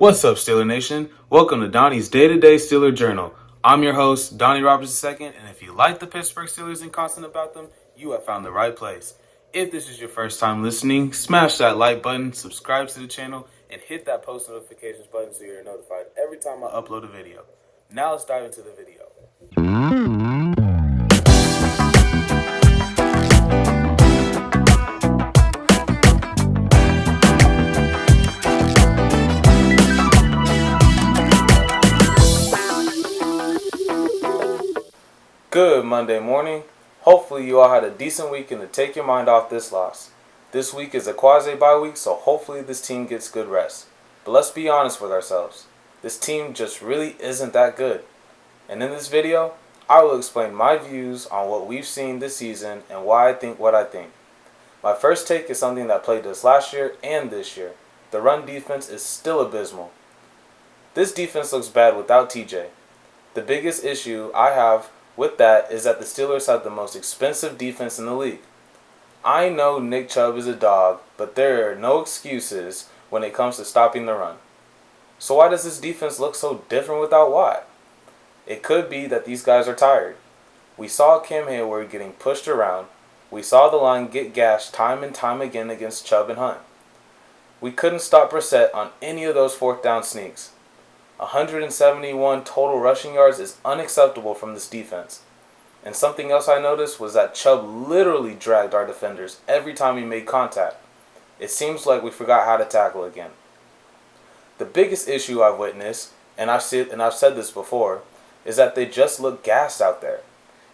What's up, Steeler Nation? Welcome to Donnie's Day-to-Day Steeler Journal. I'm your host, Donnie Roberts II, and if you like the Pittsburgh Steelers and content about them, you have found the right place. If this is your first time listening, smash that like button, subscribe to the channel, and hit that post notifications button so you're notified every time I upload a video. Now let's dive into the video. Good Monday morning. Hopefully you all had a decent week and to take your mind off this loss. This week is a quasi-bye week, so hopefully this team gets good rest. But let's be honest with ourselves. This team just really isn't that good. And in this video, I will explain my views on what we've seen this season and why I think what I think. My first take is something that plagued us last year and this year. The run defense is still abysmal. This defense looks bad without TJ. The biggest issue I have with that is that the Steelers have the most expensive defense in the league. I know Nick Chubb is a dog, but there are no excuses when it comes to stopping the run. So why does this defense look so different without Watt? It could be that these guys are tired. We saw Cam Hayward getting pushed around. We saw the line get gashed time and time again against Chubb and Hunt. We couldn't stop Brissett on any of those fourth down sneaks. 171 total rushing yards is unacceptable from this defense. And something else I noticed was that Chubb literally dragged our defenders every time he made contact. It seems like we forgot how to tackle again. The biggest issue I've witnessed, and I've said this before, is that they just look gassed out there.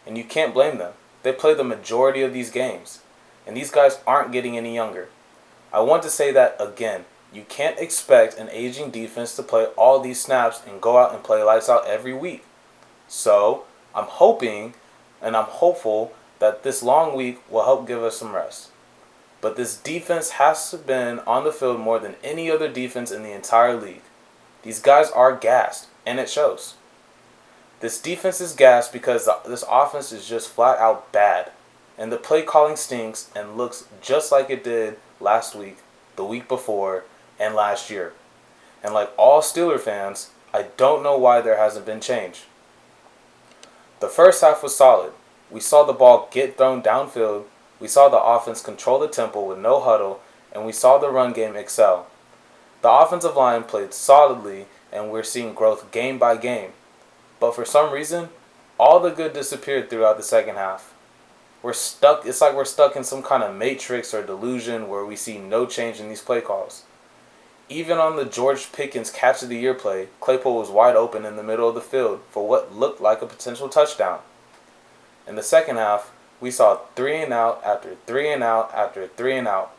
And you can't blame them. They play the majority of these games. And these guys aren't getting any younger. I want to say that again. You can't expect an aging defense to play all these snaps and go out and play lights out every week. So, I'm hoping and I'm hopeful that this long week will help give us some rest. But this defense has been on the field more than any other defense in the entire league. These guys are gassed, and it shows. This defense is gassed because this offense is just flat out bad. And the play calling stinks and looks just like it did last week, the week before, and last year. And like all Steeler fans, I don't know why there hasn't been change. The first half was solid. We saw the ball get thrown downfield, we saw the offense control the tempo with no huddle, and we saw the run game excel. The offensive line played solidly, and we're seeing growth game by game. But for some reason, all the good disappeared throughout the second half. It's like we're stuck in some kind of matrix or delusion where we see no change in these play calls. Even on the George Pickens Catch of the Year play, Claypool was wide open in the middle of the field for what looked like a potential touchdown. In the second half, we saw 3 and out after 3 and out after 3 and out.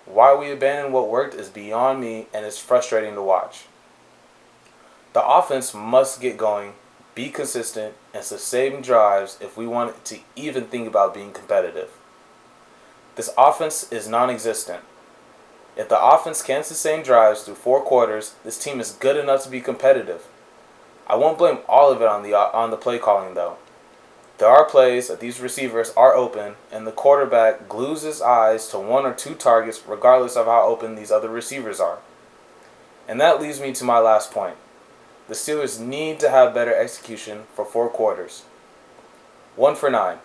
Why we abandoned what worked is beyond me, and it's frustrating to watch. The offense must get going, be consistent, and sustain drives if we want to even think about being competitive. This offense is non-existent. If the offense can sustain drives through 4 quarters, this team is good enough to be competitive. I won't blame all of it on the play calling though. There are plays that these receivers are open and the quarterback glues his eyes to 1 or 2 targets regardless of how open these other receivers are. And that leads me to my last point. The Steelers need to have better execution for 4 quarters. 1 for 9.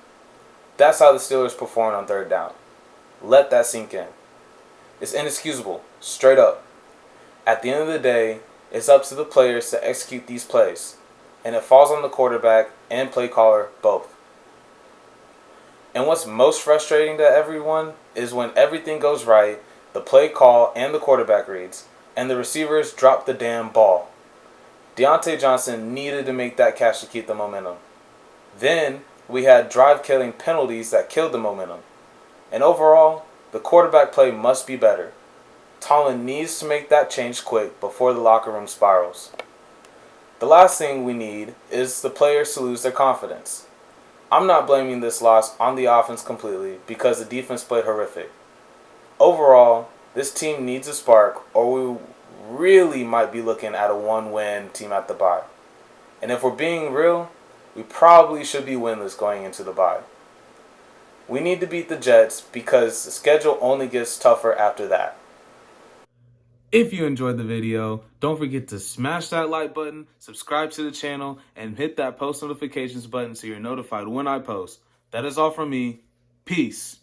That's how the Steelers performed on third down. Let that sink in. It's inexcusable, straight up. At the end of the day, it's up to the players to execute these plays, and it falls on the quarterback and play caller both. And what's most frustrating to everyone is when everything goes right, the play call and the quarterback reads, and the receivers drop the damn ball. Diontae Johnson needed to make that catch to keep the momentum. Then we had drive-killing penalties that killed the momentum. And overall, the quarterback play must be better. Tomlin needs to make that change quick before the locker room spirals. The last thing we need is the players to lose their confidence. I'm not blaming this loss on the offense completely because the defense played horrific. Overall, this team needs a spark or we really might be looking at a 1-win team at the bye. And if we're being real, we probably should be winless going into the bye. We need to beat the Jets because the schedule only gets tougher after that. If you enjoyed the video, don't forget to smash that like button, subscribe to the channel, and hit that post notifications button so you're notified when I post. That is all from me. Peace.